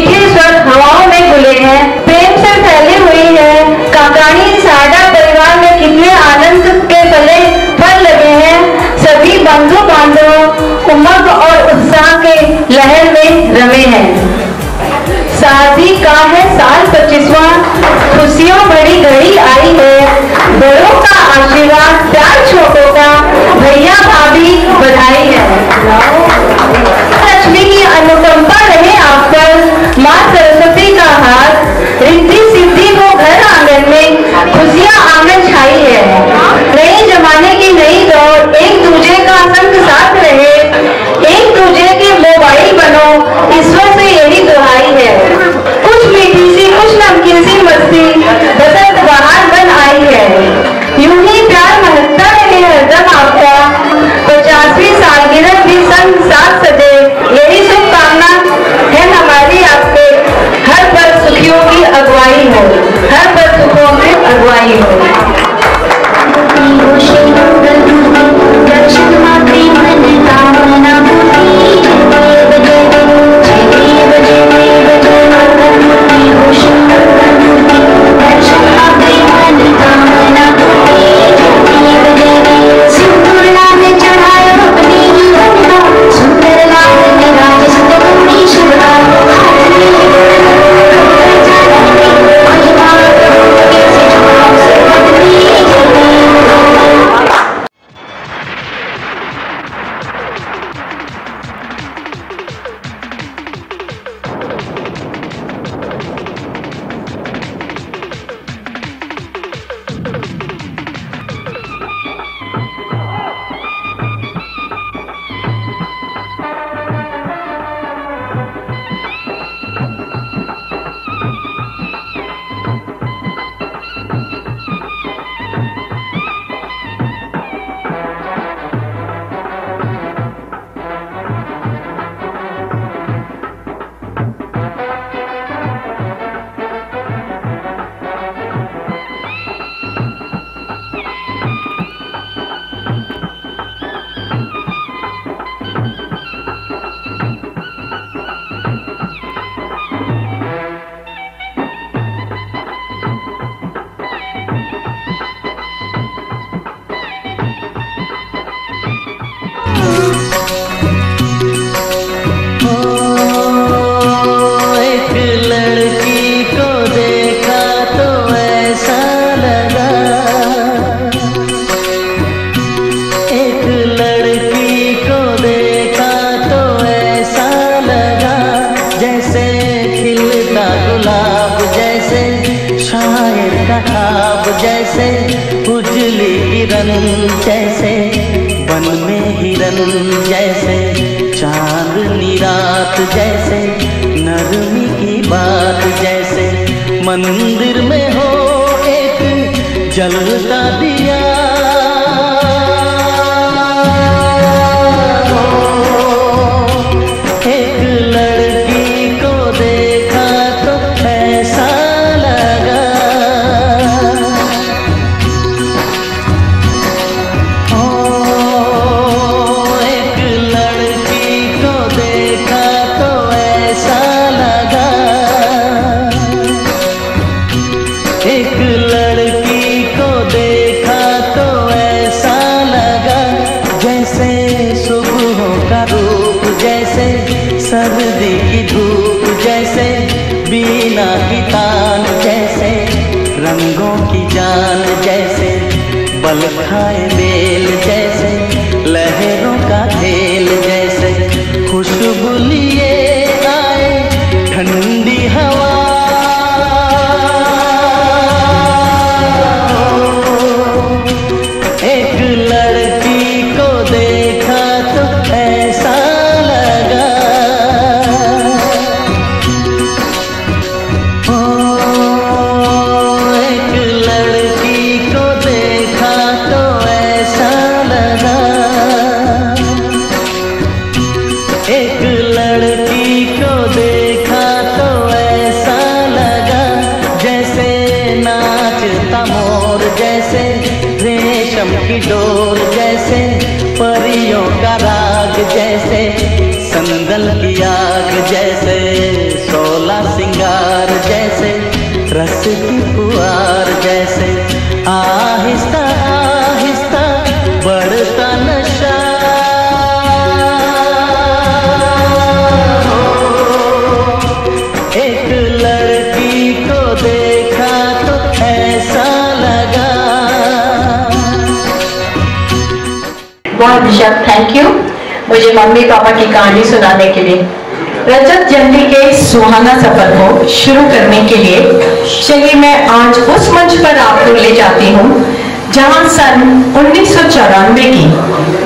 मीठे स्वर हवाओं में घुले हैं, प्रेम से फैली हुई है। काकानी साडा परिवार में कितने आनंद के पले फल लगे हैं। सभी बंधु बांधव उमंग और उत्साह के लहर में रमे हैं। शादी का है साल 25वां, खुशियों भरी घड़ी आई है। बड़ों का आशीर्वाद, प्यार छोटों का, भैया भाभी बधाई है। लक्ष्मी की अनुकंपा रहे आप पर, माँ सरस्वती का हाथ, रिद्धि सिद्धि को घर आंगन में, खुशियाँ आंगन छाई है। नए जमाने की नई दौड़, एक दूजे का संग साथ रहे, एक दूजे के मोबाइल बनो, ईश्वर से यही दुहाई है। कुछ मीठी सी कुछ नमकीन सी मस्ती बसंत बहार बन आई है। यूं ही प्यार महकता रहे हरदम आपका, 50वीं सालगिरह भी संग साथ सजे, यही शुभकामना है हमारी आपके। हर पल सुखियों की अगुवाई हो, हर पल सुखों की अगुवाई हो। जैसे उजली किरण, जैसे वन में हिरन, जैसे चांदनी रात, जैसे नरमी की बात, जैसे मंदिर में हो एक जलता दिया। एक लड़की को देखा तो ऐसा लगा, ओ एक लड़की को देखा तो ऐसा लगा, एक लड़की को देखा तो ऐसा लगा, जैसे सुबहों का रूप, जैसे सर्दी की धूप, जैसे बीना की तान, जैसे रंगों की जान, जैसे बल खाए बेल, जैसे लहरों का खेल, जैसे खुशबू लिए आए ठंडी हवा। एक लड़की को देखा तो ऐसा लगा, ओ एक लड़की को देखा तो ऐसा लगा, एक लड़की को देखा तो ऐसा लगा, जैसे नाचता मोर, जैसे रेशम की डोर, जैसे परियों का राग, जैसे संदल की आग, जैसे 16 जैसे रस की फुहार, जैसे आहिस्ता आहिस्ता बढ़ता नशा। एक लड़की को देखा तो ऐसा लगा। बहुत ऋषभ, थैंक यू मुझे मम्मी पापा की कहानी सुनाने के लिए। रजत जयंती के सुहाना सफर को शुरू करने के लिए चलिए मैं आज उस मंच पर आपको ले जाती हूँ जहाँ सन 1994 की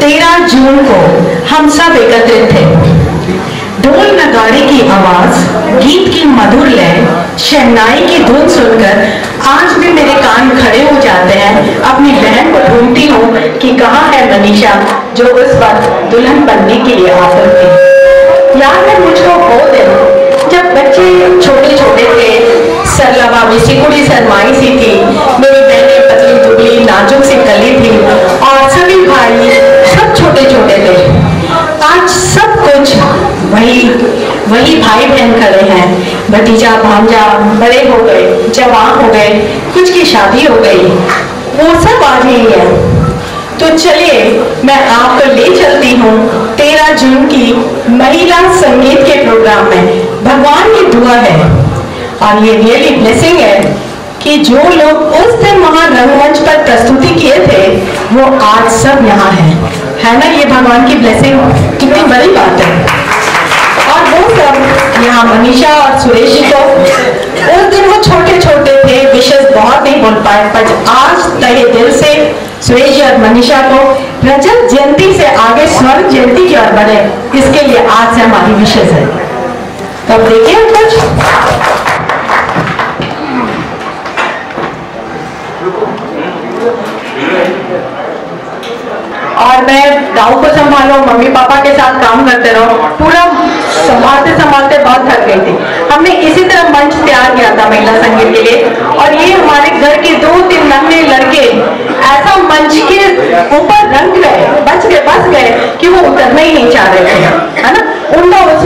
13 जून को हम सब एकत्रित थे। ढोल नगाड़े की आवाज, गीत की मधुर लय, शहनाई की धुन सुनकर आज भी मेरे कान खड़े हो जाते हैं। अपनी बहन को ढूंढती हूँ कि कहाँ है मनीषा, जो उस वक्त दुल्हन बनने के लिए आतुर थी। याद है मुझको वो दिन जब बच्चे छोटे छोटे थे, सरलवा सिकुड़ी सरमाई सी थी, मेरी बहनें पतली दुबली नाजुक सी कली थी और सभी भाई सब छोटे छोटे थे। आज सब कुछ वही भाई बहन खड़े हैं, भतीजा भांजा बड़े हो गए, जवान हो गए, कुछ की शादी हो गई, वो सब आज ही है। तो चलिए मैं आपको ले चलती हूँ 13 जून की महिला संगीत के प्रोग्राम में। भगवान की दुआ है और ये रियली ब्लेसिंग है कि जो लोग उस दिन वहां रंगमंच पर प्रस्तुति किए थे वो आज सब यहाँ है ना। ये भगवान की ब्लेसिंग कितनी बड़ी बात है। और वो सब यहाँ मनीषा और सुरेश जी को उस दिन वो छोटे छोटे थे, विशेष बहुत नहीं बोल पाए, पर आज तहे दिल से सुरेश जी और मनीषा को रजत जयंती से आगे स्वर्ण जयंती की ओर बढ़े, इसके लिए आज से हमारी विशेष है। तो अब देखिए कुछ और मैं गाँव को संभालो, मम्मी पापा के साथ काम करते रहो, पूरा संभालते संभालते बहुत थक गई थी। हमने इसी तरह मंच तैयार किया था महिला संगीत के लिए और ये हमारे घर के 2-3 नन्हे लड़के ऐसा मंच के ऊपर रंग गए, बच गए कि वो उतरना ही नहीं चाह रहे थे, है ना। उनका उस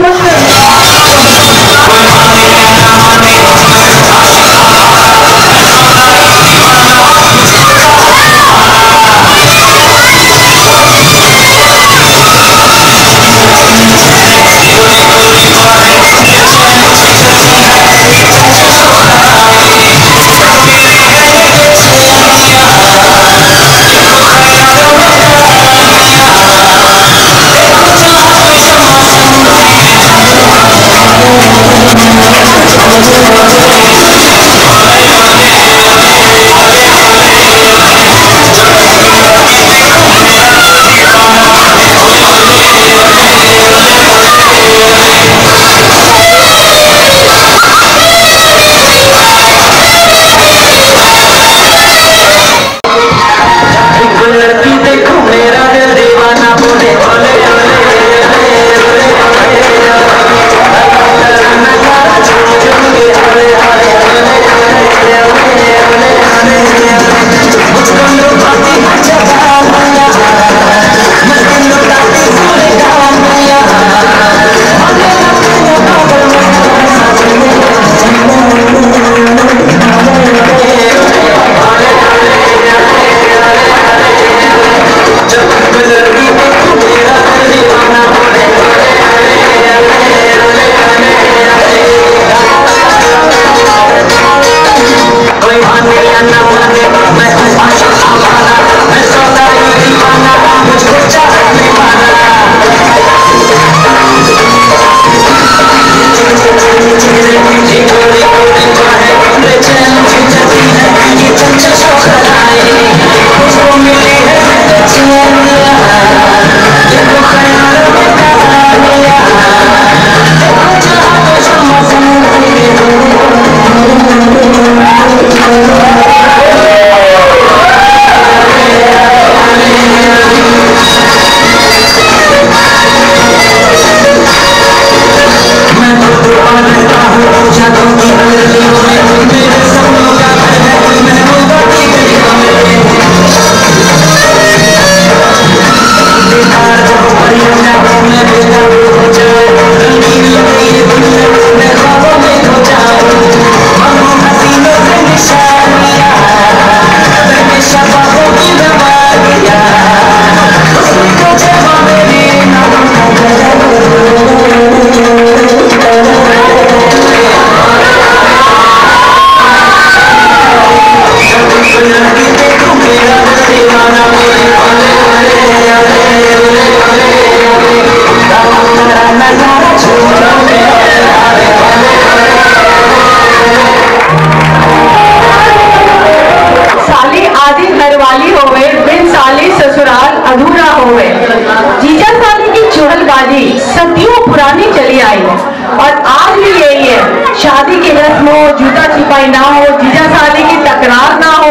सदियों पुरानी चली आई है और आज भी यही है। शादी की रस्म हो, जूता छिपाई ना हो, जीजा साली की तकरार ना हो,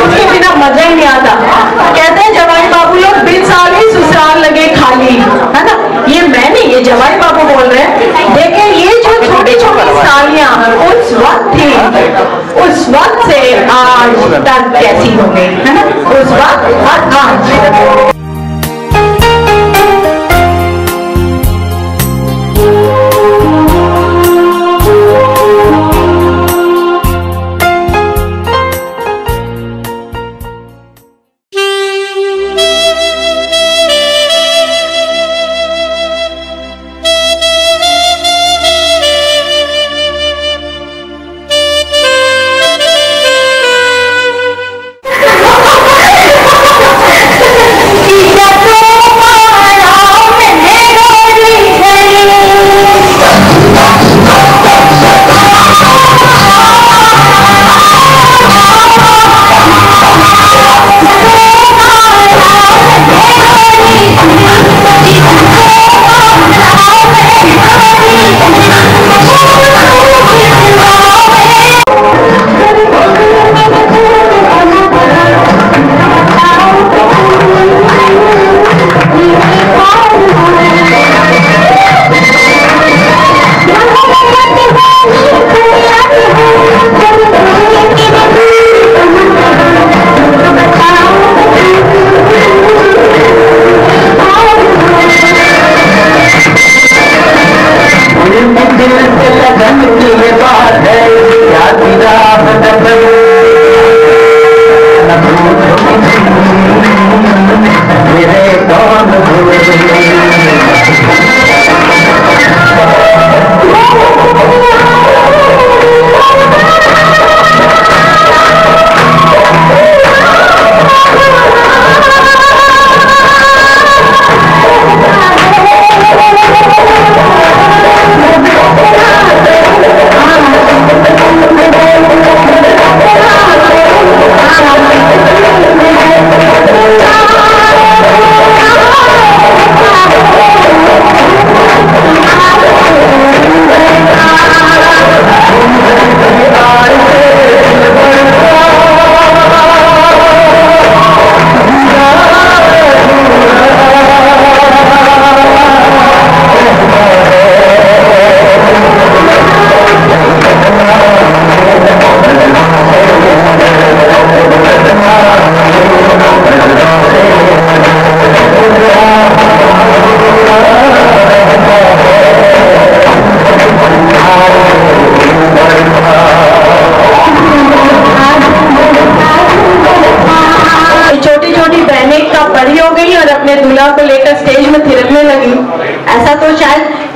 उसके बिना मजा ही नहीं आता। कहते हैं जवाई बाबू लोग बिन साल ही ससुराल लगे खाली, है ना। ये मैं नहीं, ये जवाई बाबू बोल रहे हैं। देखें ये जो छोटी छोटी सालियां उस वक्त थी, उस वक्त से आज तक कैसी हो गई, है ना, उस वक्त और आज।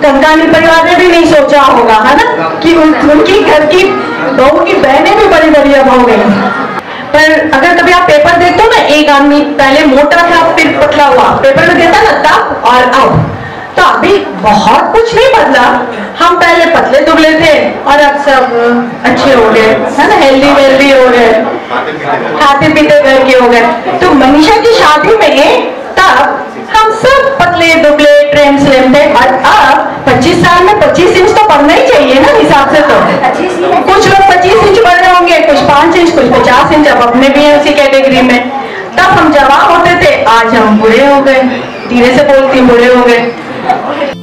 कंकानी परिवार ने भी नहीं सोचा होगा, है ना, कि उनकी घर की बहू की बहनें भी बड़ी बड़ी अब हो गई। पर अगर कभी आप पेपर देखते हो ना, एक आदमी पहले मोटा था फिर पतला हुआ, पेपर में देता ना तब और अब, तो अभी बहुत कुछ नहीं बदला। हम पहले पतले दुबले थे और अब सब अच्छे हो गए, है ना, हेल्दी वेल्दी हो गए, खाते पीते घर के हो गए। तो मनीषा की शादी में तब हम सब पतले दुबले ट्रेन स्लिम थे और अब 25 साल में 25 इंच तो बढ़ना ही चाहिए ना हिसाब से। तो कुछ लोग 25 इंच बढ़ रहे होंगे, कुछ 5 इंच, कुछ 50 इंच, अब अपने भी हैं उसी कैटेगरी में। तब हम जवान होते थे, आज हम बूढ़े हो गए, धीरे से बोलती बूढ़े हो गए।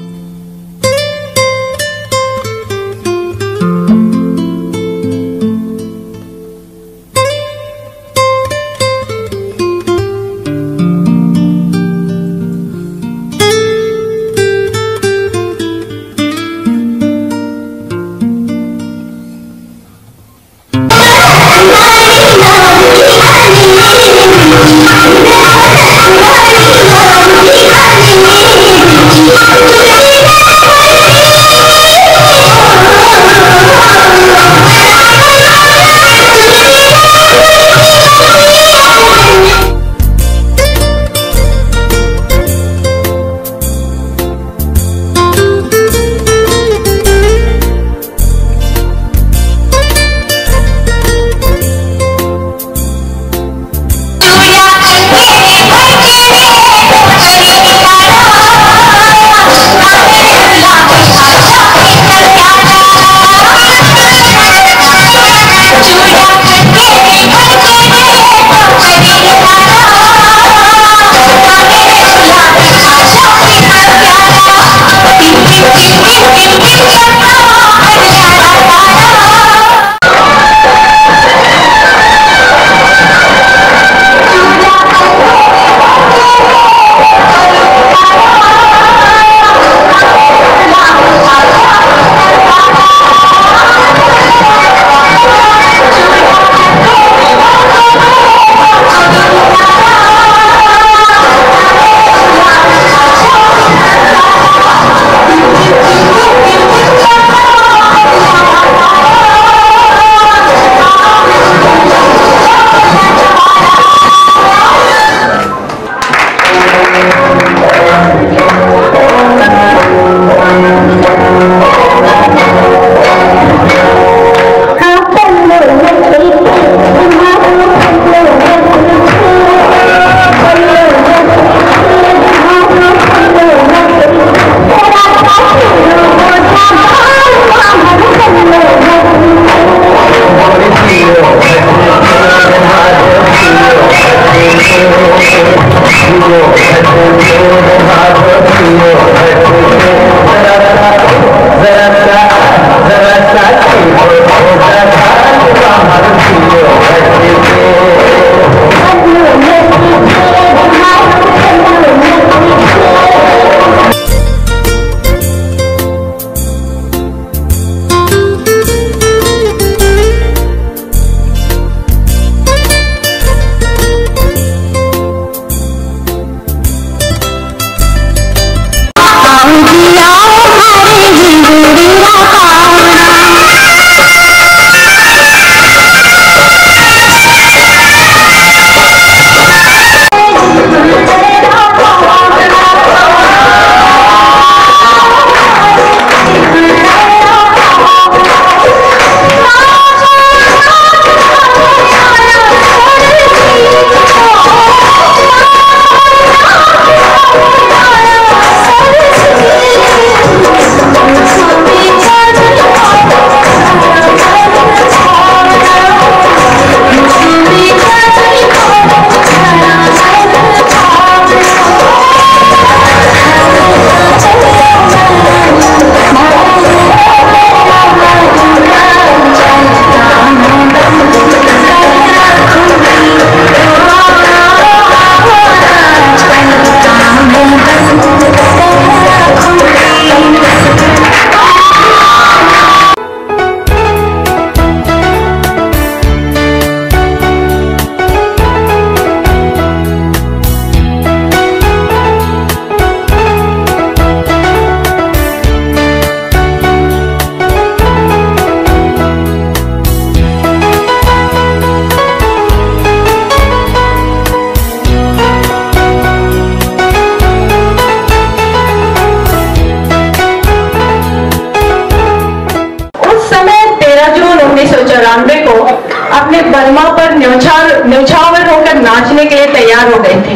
अपने बर्मा पर न्यौछावर होकर नाचने के लिए तैयार हो गए थे,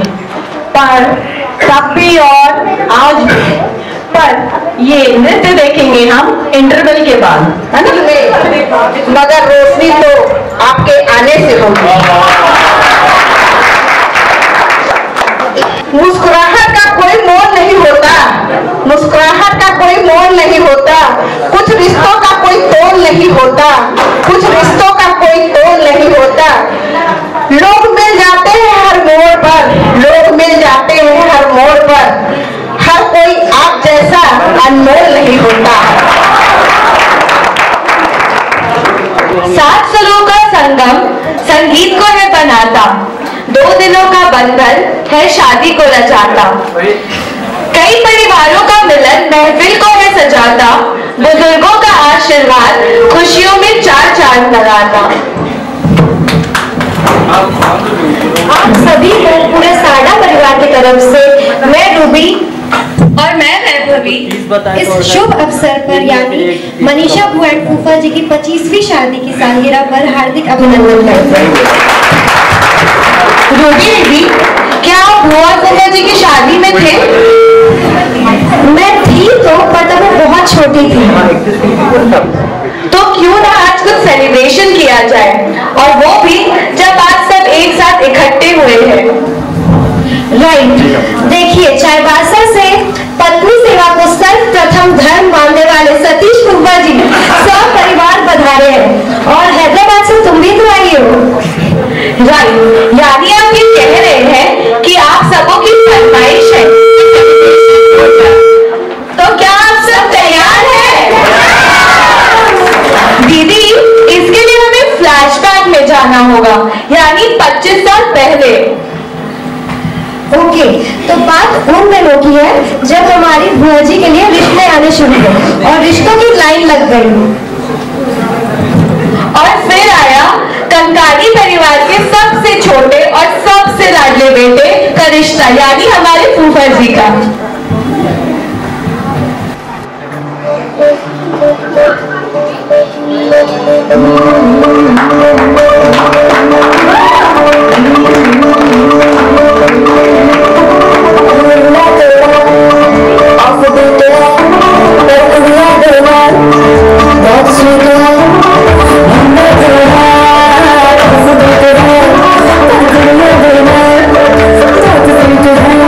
पर तब भी और आज भी। पर ये नृत्य देखेंगे हम इंटरवल के बाद, है ना? मगर रोशनी तो आपके आने से होगी। मुस्कुराहट का कोई मोल नहीं होता, मुस्कुराहट का कोई मोल नहीं होता, कुछ रिश्तों का कोई तोल नहीं होता, कुछ रिश्तों का कोई तोल नहीं होता। लोग मिल जाते हैं हर मोड़ पर, लोग मिल जाते हैं हर मोड़ पर, हर कोई आप जैसा अनमोल नहीं होता। सात सुरों का संगम संगीत को है बनाता, दो दिलों का बंधन है शादी को रचाता। कई परिवारों का मिलन महफिल को है सजाता, बुजुर्गों का आशीर्वाद खुशियों में चार चांद लगाता। आप सभी को पूरे साडा परिवार की तरफ से मैं रूबी और मैं वैभवी इस शुभ अवसर पर यानी मनीषा बुआ एंड फूफा जी की 25वीं शादी की सालगिरह पर हार्दिक अभिनंदन करते हैं। रूबी दीदी, क्या आप बुआ और फूफा जी की शादी में थे? मैं थी तो, पर तब मैं बहुत छोटी थी। तो क्यों ना आज कुछ सेलिब्रेशन किया जाए, और वो भी जब आज सब एक साथ इकट्ठे हुए हैं। राइट, देखिए चाईबासा से पत्नी सेवा को सर्वप्रथम धर्म मानने वाले सतीश फूफा जी सब परिवार पधारे हैं, और हैदराबाद से तुम भी तो आई हो। राइट, यानी आप ये कह रहे हैं कि आप सबों की फरमाइश है, तो क्या आप सब तैयार हैं? दीदी, इसके लिए हमें फ्लैशबैक में जाना होगा, यानी 25 साल पहले। ओके, तो बात उन दिनों की है जब हमारी बुआ जी के लिए रिश्ते आने शुरू हुए और रिश्तों की लाइन लग गई, और फिर आया कंकाली परिवार के सबसे छोटे और सबसे लाडले बेटे का रिश्ता, यानी हमारे फूफा जी का। तो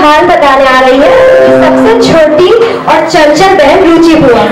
हाल बताने आ रही है सबसे छोटी और चंचल बहन रुचि बुआ।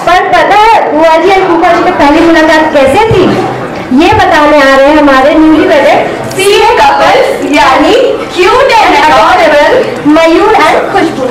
पर पता है बुआ जी और फूफा जी की पहली मुलाकात कैसे थी? ये बताने आ रहे हैं हमारे न्यूली वेडेड सीए कपल यानी cute and adorable Mayur and Khushboo.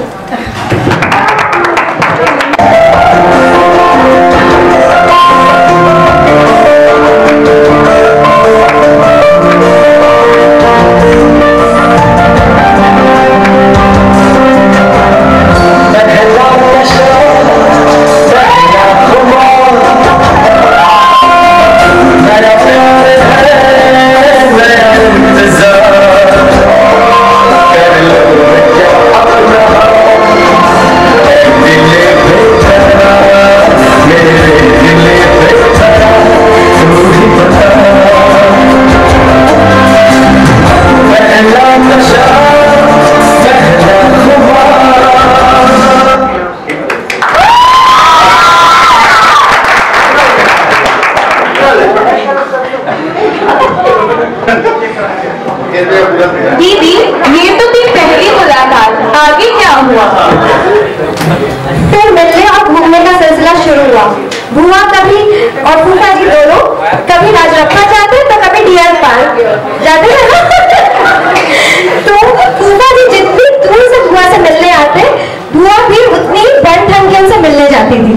दीदी ये तो थी पहली मुलाकात, आगे क्या हुआ? फिर मिलने और घूमने का सिलसिला शुरू हुआ। बुआ कभी और फूफा जी दोनों कभी राजरप्पा जाते तो कभी डियर पार्क जाते हैं ना। तो फूफा जी जितनी दूर से बुआ से मिलने आते, बुआ भी उतनी बन ठन के उनसे मिलने जाती थी।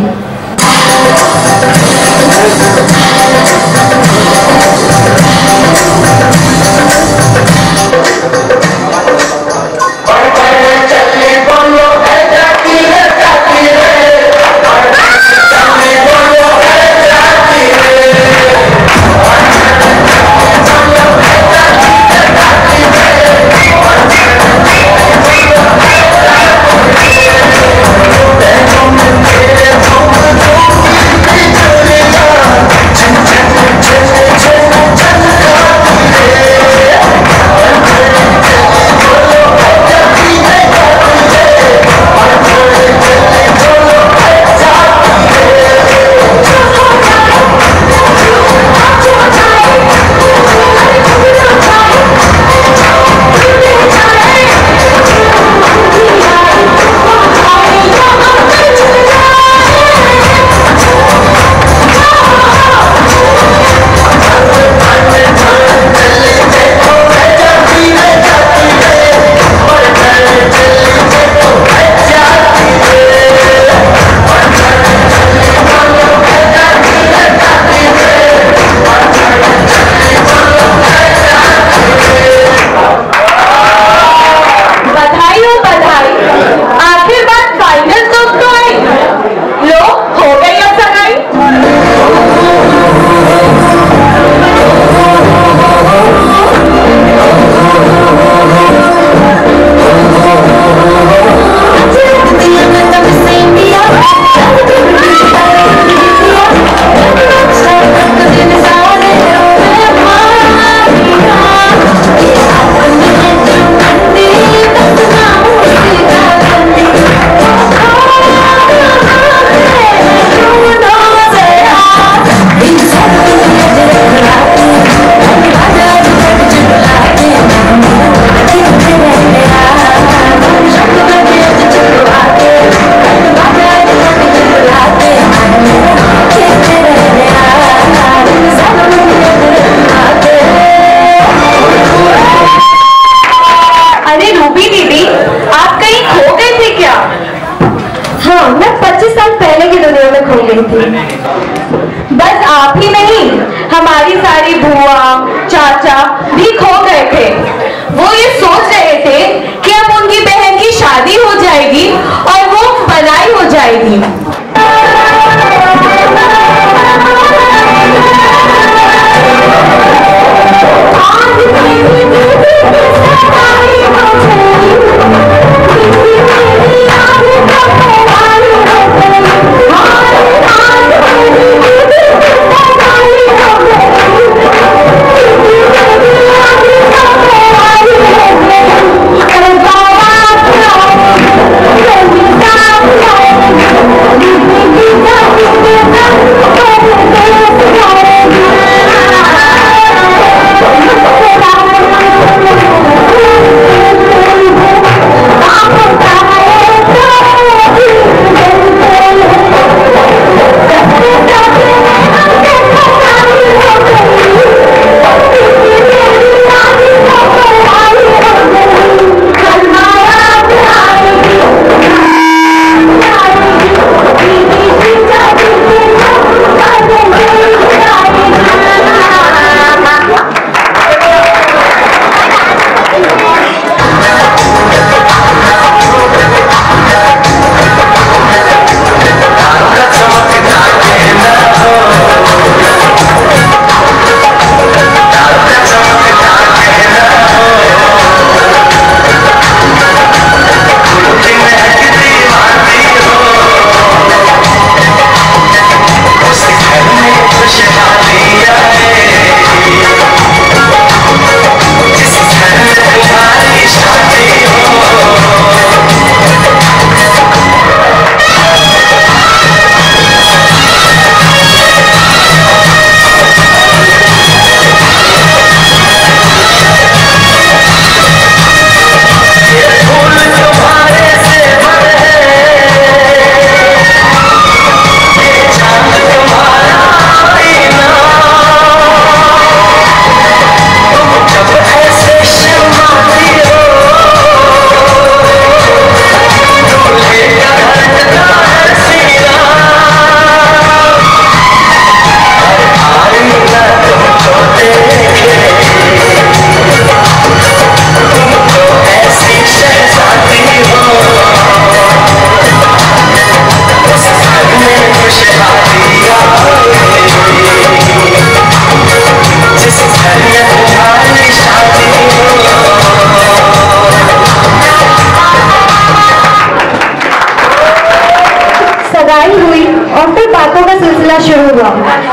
शुरू हुआ,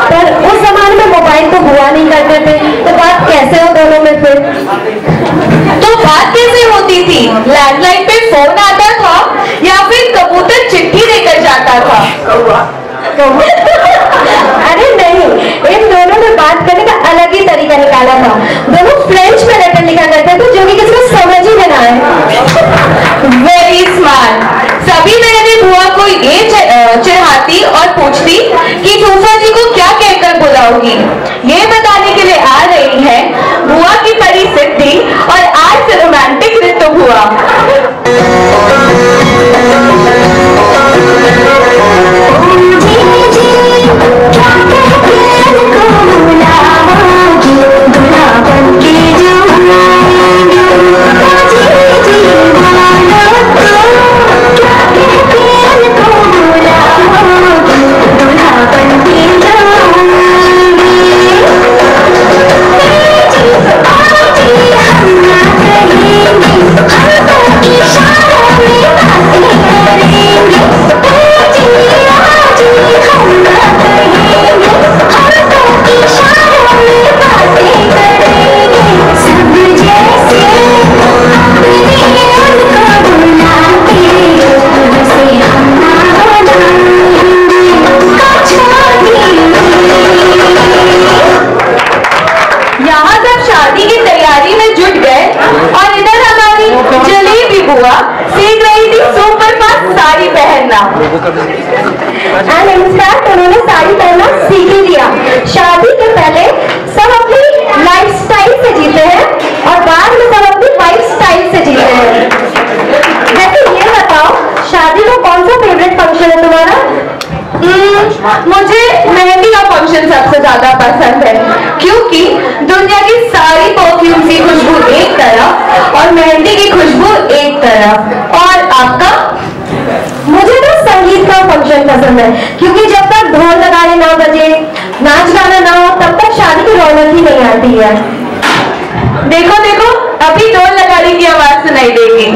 पर उस जमाने में मोबाइल तो हुआ नहीं करते थे, तो बात कैसे हो दोनों में फिर? तो बात कैसे होती थी? लैंडलाइन पे फोन आता था या फिर कबूतर चिट्ठी देकर जाता था? अरे नहीं, इन दोनों ने बात करने का अलग ही तरीका निकाला था। दोनों फ्रेंच में लेटर लिखा करते थे जो कि किसी को समझ ही ना आए। Very smart. सभी मेरी बुआ को ये चिढ़ाती और पूछती कि फूफा जी को क्या कहकर बुलाओगी। ये बताने के लिए आ रही है बुआ की परी सिद्धि और आज से रोमांटिक ऋतु हुआ। उन्होंने साड़ी पहनना सीख ही लिया। शादी के पहले सब अपनी लाइफ स्टाइल से जीते हैं और बाद में सब अपनी वाइफ स्टाइल से जीते हैं। वैसे ये बताओ, शादी में कौन सा फेवरेट फंक्शन है तुम्हारा? मुझे मेहंदी का फंक्शन सबसे ज्यादा पसंद है, क्योंकि दुनिया की सारी परफ्यूम की खुशबू एक तरफ और मेहंदी की खुशबू एक तरफ। और आपका? मुझे तो संगीत का फंक्शन पसंद है, क्योंकि जब तक ढोल नगाड़े ना बजे, नाच गाना ना हो, तब तक शादी की रौनक ही नहीं आती है। देखो देखो, अभी ढोल नगाड़े की आवाज सुनाई देगी।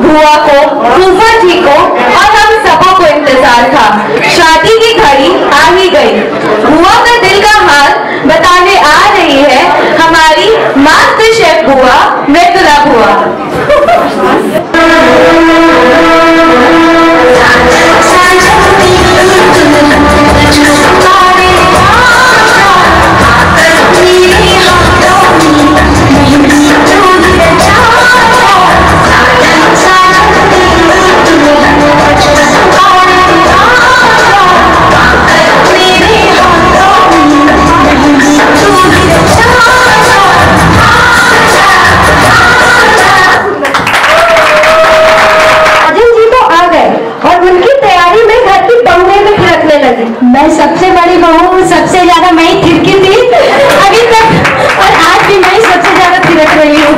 बुआ को, फूफा जी को और हम सबों को इंतजार था। शादी की घड़ी आ ही गई। बुआ का दिल का हाल बताने आ रही है हमारी मास्टर शेफ बुआ मृदुला बुआ। मैं सबसे बड़ी बहू हूँ, सबसे ज्यादा मैं ही थिरकी थी अभी तक, और आज भी मैं ही सबसे ज्यादा थिरक रही हूँ।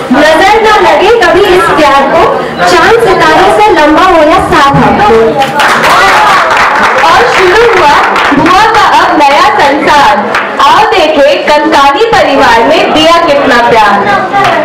नजर ना लगे कभी इस प्यार को, चांद सितारों से लंबा हो या साथ हमको। और शुरू हुआ बुआ का अब नया संसार। आओ देखे कंकानी परिवार में दिया कितना प्यार।